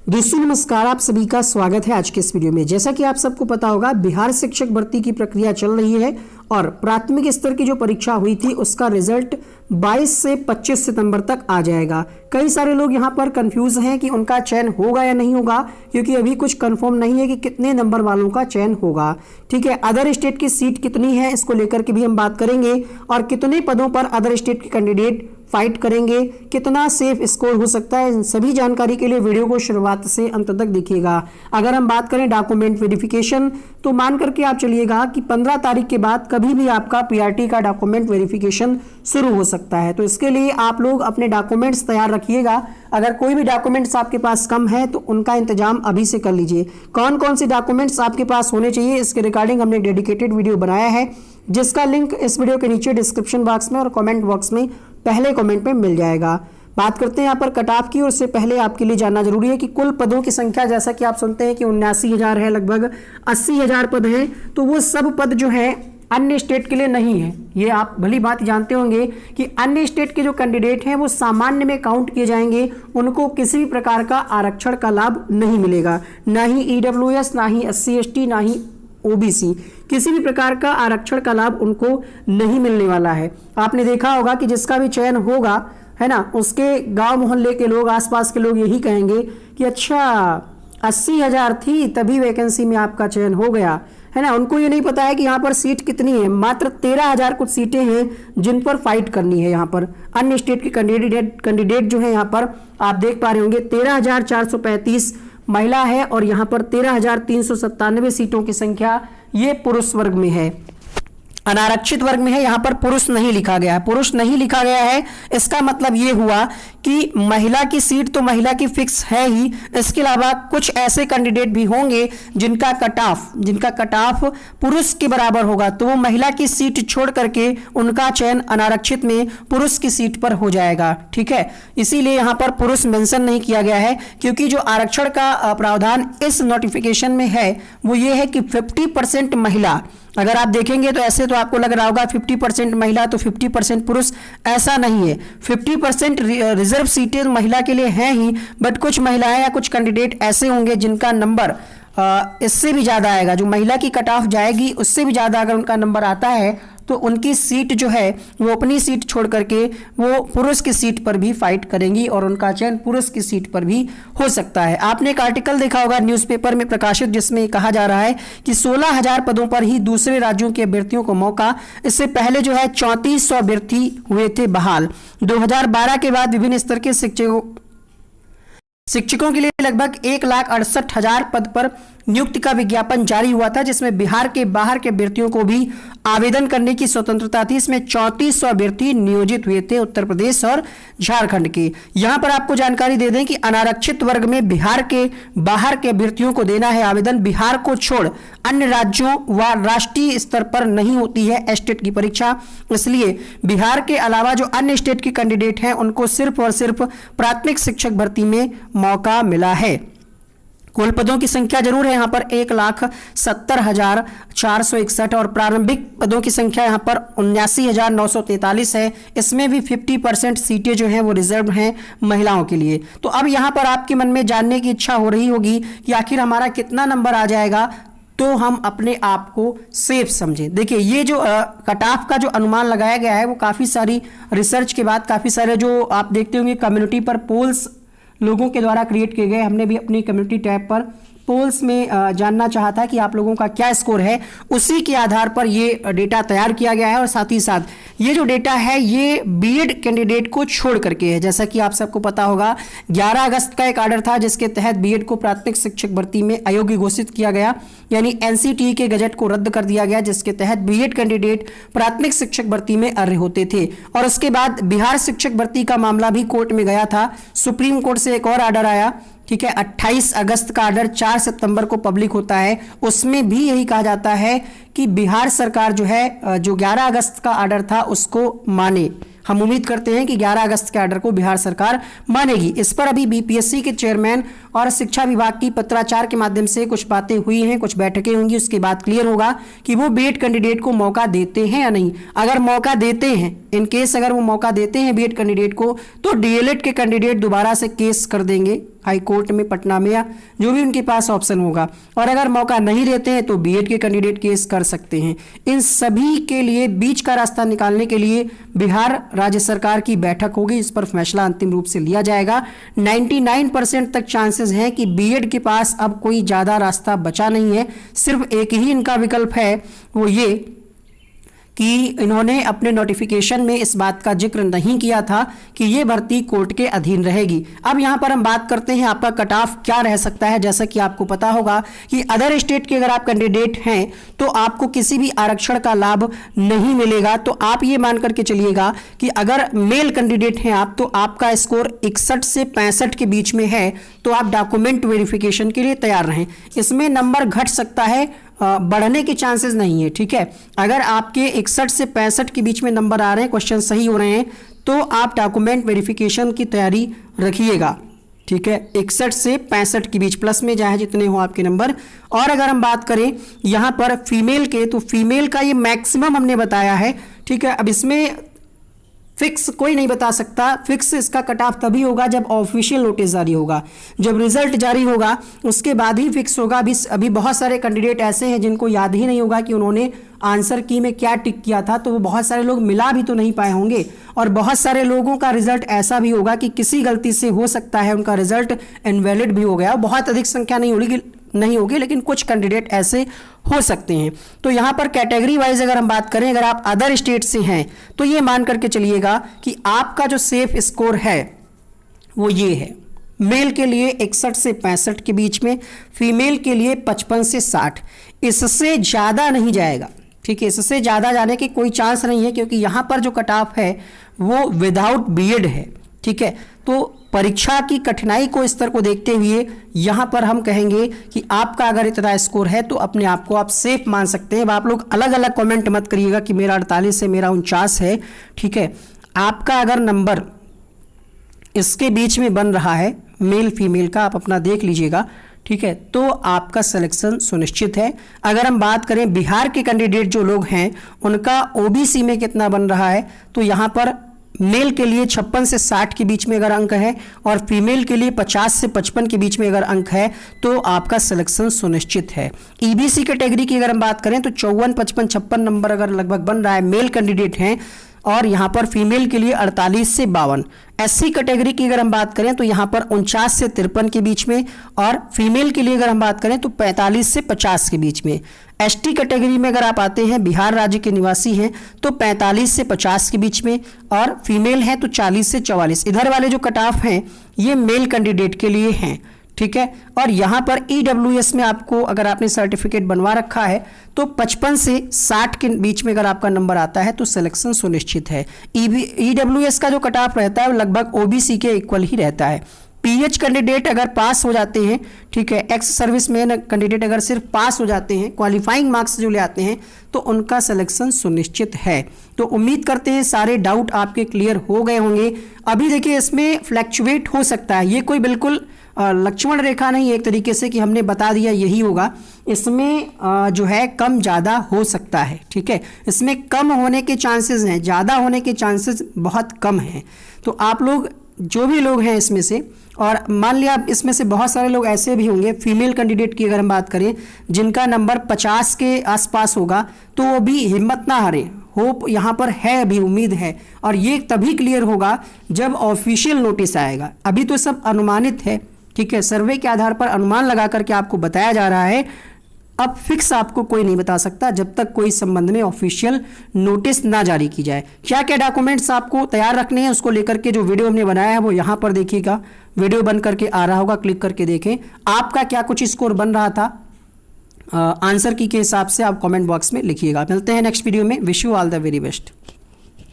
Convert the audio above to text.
दोस्तों नमस्कार, आप सभी का स्वागत है आज के इस वीडियो में। जैसा कि आप सबको पता होगा, बिहार शिक्षक भर्ती की प्रक्रिया चल रही है और प्राथमिक स्तर की जो परीक्षा हुई थी उसका रिजल्ट 22 से 25 सितंबर तक आ जाएगा। कई सारे लोग यहाँ पर कंफ्यूज हैं कि उनका चयन होगा या नहीं होगा, क्योंकि अभी कुछ कंफर्म नहीं है कि कितने नंबर वालों का चयन होगा। ठीक है, अदर स्टेट की सीट कितनी है इसको लेकर के भी हम बात करेंगे और कितने पदों पर अदर स्टेट के कैंडिडेट फाइट करेंगे, कितना सेफ स्कोर हो सकता है, इन सभी जानकारी के लिए वीडियो को शुरुआत से अंत तक देखिएगा। अगर हम बात करें डॉक्यूमेंट वेरिफिकेशन, तो मान करके आप चलिएगा कि 15 तारीख के बाद कभी भी आपका पीआरटी का डॉक्यूमेंट वेरिफिकेशन शुरू हो सकता है। तो इसके लिए आप लोग अपने डॉक्यूमेंट्स तैयार रखिएगा। अगर कोई भी डॉक्यूमेंट्स आपके पास कम है तो उनका इंतजाम अभी से कर लीजिए। कौन कौन से डॉक्यूमेंट्स आपके पास होने चाहिए इसके रिगार्डिंग हमने डेडिकेटेड वीडियो बनाया है, जिसका लिंक इस वीडियो के नीचे डिस्क्रिप्शन बॉक्स में और कमेंट बॉक्स में पहले कमेंट में मिल जाएगा। बात करते हैं यहाँ पर कट ऑफ की, और उससे पहले आपके लिए जानना जरूरी है कि कुल पदों की संख्या, जैसा कि आप सुनते हैं कि 79,000 है, लगभग 80,000 पद हैं। तो वो सब पद जो है अन्य स्टेट के लिए नहीं है। ये आप भली बात जानते होंगे कि अन्य स्टेट के जो कैंडिडेट हैं वो सामान्य में काउंट किए जाएंगे, उनको किसी भी प्रकार का आरक्षण का लाभ नहीं मिलेगा, ना ही ईडब्ल्यूएस, ना ही SC ST, ना ही ओबीसी, किसी भी प्रकार का आरक्षण का लाभ उनको नहीं मिलने वाला है। आपने देखा होगा कि जिसका भी चयन होगा, है ना, उसके गांव मोहल्ले के लोग, आसपास के लोग यही कहेंगे कि अच्छा 80,000 थी तभी वैकेंसी में आपका चयन हो गया, है ना। उनको ये नहीं पता है कि यहाँ पर सीट कितनी है, मात्र 13,000 कुछ सीटें हैं जिन पर फाइट करनी है। यहाँ पर अन्य स्टेट के कैंडिडेट जो है, यहाँ पर आप देख पा रहे होंगे 13,435 महिला है और यहाँ पर 13,397 सीटों की संख्या ये पुरुष वर्ग में है। अनारक्षित वर्ग में है, यहाँ पर पुरुष नहीं लिखा गया है। पुरुष नहीं लिखा गया है, इसका मतलब ये हुआ कि महिला की सीट तो महिला की फिक्स है ही, इसके अलावा कुछ ऐसे कैंडिडेट भी होंगे जिनका कट ऑफ पुरुष के बराबर होगा, तो वो महिला की सीट छोड़ करके उनका चयन अनारक्षित में पुरुष की सीट पर हो जाएगा। ठीक है, इसीलिए यहाँ पर पुरुष मेंशन नहीं किया गया है, क्योंकि जो आरक्षण का प्रावधान इस नोटिफिकेशन में है वो ये है कि 50% महिला। अगर आप देखेंगे तो ऐसे तो आपको लग रहा होगा 50% महिला तो 50% पुरुष, ऐसा नहीं है। 50% रिजर्व सीटें महिला के लिए हैं ही, बट कुछ महिलाएं या कुछ कैंडिडेट ऐसे होंगे जिनका नंबर इससे भी ज़्यादा आएगा, जो महिला की कट ऑफ जाएगी उससे भी ज़्यादा अगर उनका नंबर आता है तो उनकी सीट जो है वो अपनी सीट छोड़ करके वो पुरुष की सीट पर भी फाइट करेंगी और उनका चयन पुरुष की सीट पर भी हो सकता है। आपने एक आर्टिकल देखा होगा न्यूज़पेपर में प्रकाशित, जिसमें कहा जा रहा है कि 16,000 पदों पर ही दूसरे राज्यों के अभ्यर्थियों को मौका। इससे पहले जो है 3400 अभ्यर्थी हुए थे बहाल। 2012 के बाद विभिन्न स्तर के शिक्षकों के लिए लगभग 1,68,000 पद पर नियुक्ति का विज्ञापन जारी हुआ था, जिसमें बिहार के बाहर के अभ्यर्थियों को भी आवेदन करने की स्वतंत्रता थी। इसमें 3400 अभ्यर्थी नियोजित हुए थे उत्तर प्रदेश और झारखंड के। यहां पर आपको जानकारी दे दें कि अनारक्षित वर्ग में बिहार के बाहर के अभ्यर्थियों को देना है आवेदन। बिहार को छोड़ अन्य राज्यों व राष्ट्रीय स्तर पर नहीं होती है स्टेट की परीक्षा, इसलिए बिहार के अलावा जो अन्य स्टेट के कैंडिडेट हैं उनको सिर्फ और सिर्फ प्राथमिक शिक्षक भर्ती में मौका मिला है। कुल पदों की संख्या जरूर है यहाँ पर 1,70,461 और प्रारंभिक पदों की संख्या यहाँ पर 79,943 है। इसमें भी 50% सीटें जो हैं वो रिजर्व हैं महिलाओं के लिए। तो अब यहाँ पर आपके मन में जानने की इच्छा हो रही होगी कि आखिर हमारा कितना नंबर आ जाएगा तो हम अपने आप को सेफ समझें। देखिए, ये जो कट ऑफ का जो अनुमान लगाया गया है वो काफ़ी सारी रिसर्च के बाद, काफ़ी सारे जो आप देखते होंगे कम्युनिटी पर पोल्स लोगों के द्वारा क्रिएट किए गए। हमने भी अपनी कम्युनिटी टैब पर पोल्स में जानना चाहा था कि आप लोगों का क्या स्कोर है, उसी के आधार पर ये डेटा तैयार किया गया है। और साथ ही साथ ये जो डेटा है ये बीएड कैंडिडेट को छोड़ करके है। जैसा कि आप सबको पता होगा 11 अगस्त का एक आर्डर था जिसके तहत बीएड को प्राथमिक शिक्षक भर्ती में अयोग्य घोषित किया गया, यानी एनसीटीई के गजट को रद्द कर दिया गया, जिसके तहत बीएड कैंडिडेट प्राथमिक शिक्षक भर्ती में अर्ह होते थे। और उसके बाद बिहार शिक्षक भर्ती का मामला भी कोर्ट में गया था, सुप्रीम कोर्ट से एक और आर्डर आया। ठीक है, 28 अगस्त का आर्डर 4 सितंबर को पब्लिक होता है। उसमें भी यही कहा जाता है कि बिहार सरकार जो है जो 11 अगस्त का आर्डर था उसको माने। हम उम्मीद करते हैं कि 11 अगस्त के आर्डर को बिहार सरकार मानेगी। इस पर अभी बीपीएससी के चेयरमैन और शिक्षा विभाग की पत्राचार के माध्यम से कुछ बातें हुई हैं, कुछ बैठकें होंगी, उसके बाद क्लियर होगा कि वो बीएड कैंडिडेट को मौका देते हैं या नहीं। अगर मौका देते हैं, इन केस अगर वो मौका देते हैं बीएड कैंडिडेट को, तो डीएलएड के कैंडिडेट दोबारा से केस कर देंगे हाई कोर्ट में, पटना में, या जो भी उनके पास ऑप्शन होगा। और अगर मौका नहीं देते हैं तो बीएड के कैंडिडेट केस कर सकते हैं। इन सभी के लिए बीच का रास्ता निकालने के लिए बिहार राज्य सरकार की बैठक होगी, इस पर फैसला अंतिम रूप से लिया जाएगा। 99% तक चांसेस हैं कि बीएड के पास अब कोई ज़्यादा रास्ता बचा नहीं है। सिर्फ एक ही इनका विकल्प है, वो ये कि इन्होंने अपने नोटिफिकेशन में इस बात का जिक्र नहीं किया था कि ये भर्ती कोर्ट के अधीन रहेगी। अब यहाँ पर हम बात करते हैं आपका कट ऑफ क्या रह सकता है। जैसा कि आपको पता होगा कि अदर स्टेट के अगर आप कैंडिडेट हैं तो आपको किसी भी आरक्षण का लाभ नहीं मिलेगा। तो आप ये मान करके चलिएगा कि अगर मेल कैंडिडेट हैं आप, तो आपका स्कोर 61 से 65 के बीच में है, तो आप डॉक्यूमेंट वेरिफिकेशन के लिए तैयार रहें। इसमें नंबर घट सकता है, बढ़ने के चांसेस नहीं है, ठीक है। अगर आपके 61 से 65 के बीच में नंबर आ रहे हैं, क्वेश्चन सही हो रहे हैं, तो आप डॉक्यूमेंट वेरिफिकेशन की तैयारी रखिएगा, ठीक है। 61 से 65 के बीच, प्लस में चाहे जितने हो आपके नंबर। और अगर हम बात करें यहाँ पर फीमेल के, तो फीमेल का ये मैक्सिमम हमने बताया है, ठीक है। अब इसमें फिक्स कोई नहीं बता सकता। फिक्स इसका कट ऑफ तभी होगा जब ऑफिशियल नोटिस जारी होगा, जब रिजल्ट जारी होगा उसके बाद ही फिक्स होगा। अभी बहुत सारे कैंडिडेट ऐसे हैं जिनको याद ही नहीं होगा कि उन्होंने आंसर की में क्या टिक किया था, तो वो बहुत सारे लोग मिला भी तो नहीं पाए होंगे। और बहुत सारे लोगों का रिजल्ट ऐसा भी होगा कि किसी गलती से हो सकता है उनका रिजल्ट इनवैलिड भी हो गया। बहुत अधिक संख्या नहीं होगी, लेकिन कुछ कैंडिडेट ऐसे हो सकते हैं। तो यहाँ पर कैटेगरी वाइज अगर हम बात करें, अगर आप अदर स्टेट से हैं तो ये मान करके चलिएगा कि आपका जो सेफ स्कोर है वो ये है। मेल के लिए 61 से 65 के बीच में, फीमेल के लिए 55 से 60, इससे ज़्यादा नहीं जाएगा, ठीक है। इससे ज़्यादा जाने की कोई चांस नहीं है, क्योंकि यहाँ पर जो कट ऑफ है वो विदाउट बीएड है, ठीक है। तो परीक्षा की कठिनाई को, स्तर को देखते हुए यहाँ पर हम कहेंगे कि आपका अगर इतना स्कोर है तो अपने आप को आप सेफ मान सकते हैं। अब आप लोग अलग अलग कमेंट मत करिएगा कि मेरा 48 है, मेरा 49 है, ठीक है। आपका अगर नंबर इसके बीच में बन रहा है, मेल फीमेल का, आप अपना देख लीजिएगा, ठीक है, तो आपका सिलेक्शन सुनिश्चित है। अगर हम बात करें बिहार के कैंडिडेट जो लोग हैं उनका ओबीसी में कितना बन रहा है, तो यहाँ पर मेल के लिए 56 से 60 के बीच में अगर अंक है और फीमेल के लिए 50 से 55 के बीच में अगर अंक है, तो आपका सिलेक्शन सुनिश्चित है। ईबीसी कैटेगरी की अगर हम बात करें तो 54, 55, 56 नंबर अगर लगभग बन रहा है, मेल कैंडिडेट हैं, और यहाँ पर फीमेल के लिए 48 से 52। एससी कैटेगरी की अगर हम बात करें तो यहाँ पर 49 से 53 के बीच में, और फीमेल के लिए अगर हम बात करें तो 45 से 50 के बीच में। एसटी कैटेगरी में अगर आप आते हैं, बिहार राज्य के निवासी हैं, तो 45 से 50 के बीच में, और फीमेल हैं तो 40 से 44। इधर वाले जो कट ऑफ हैं ये मेल कैंडिडेट के लिए हैं, ठीक है। और यहाँ पर ईडब्ल्यूएस में आपको, अगर आपने सर्टिफिकेट बनवा रखा है, तो 55 से 60 के बीच में अगर आपका नंबर आता है तो सिलेक्शन सुनिश्चित है। ईडब्ल्यूएस का जो कट ऑफ रहता है वो लगभग ओबीसी के इक्वल ही रहता है। पीएच कैंडिडेट अगर पास हो जाते हैं, ठीक है, एक्स सर्विस मैन कैंडिडेट अगर सिर्फ पास हो जाते हैं, क्वालिफाइंग मार्क्स जो ले आते हैं, तो उनका सिलेक्शन सुनिश्चित है। तो उम्मीद करते हैं सारे डाउट आपके क्लियर हो गए होंगे। अभी देखिए इसमें फ्लैक्चुएट हो सकता है, ये कोई बिल्कुल लक्ष्मण रेखा नहीं, एक तरीके से कि हमने बता दिया यही होगा। इसमें जो है कम ज़्यादा हो सकता है, ठीक है। इसमें कम होने के चांसेस हैं, ज़्यादा होने के चांसेस बहुत कम हैं। तो आप लोग जो भी लोग हैं इसमें से, और मान लिया इसमें से बहुत सारे लोग ऐसे भी होंगे, फीमेल कैंडिडेट की अगर हम बात करें, जिनका नंबर 50 के आसपास होगा, तो वो भी हिम्मत ना हारें। होप यहाँ पर है, अभी उम्मीद है, और ये तभी क्लियर होगा जब ऑफिशियल नोटिस आएगा। अभी तो सब अनुमानित है, ठीक है, सर्वे के आधार पर अनुमान लगा करके आपको बताया जा रहा है। अब फिक्स आपको कोई नहीं बता सकता जब तक कोई संबंध में ऑफिशियल नोटिस ना जारी की जाए। क्या क्या डॉक्यूमेंट्स आपको तैयार रखने हैं उसको लेकर के जो वीडियो हमने बनाया है वो यहाँ पर देखिएगा, वीडियो बन करके आ रहा होगा, क्लिक करके देखें। आपका क्या कुछ स्कोर बन रहा था आंसर की के हिसाब से आप कमेंट बॉक्स में लिखिएगा। मिलते हैं नेक्स्ट वीडियो में। Wish you all the very best.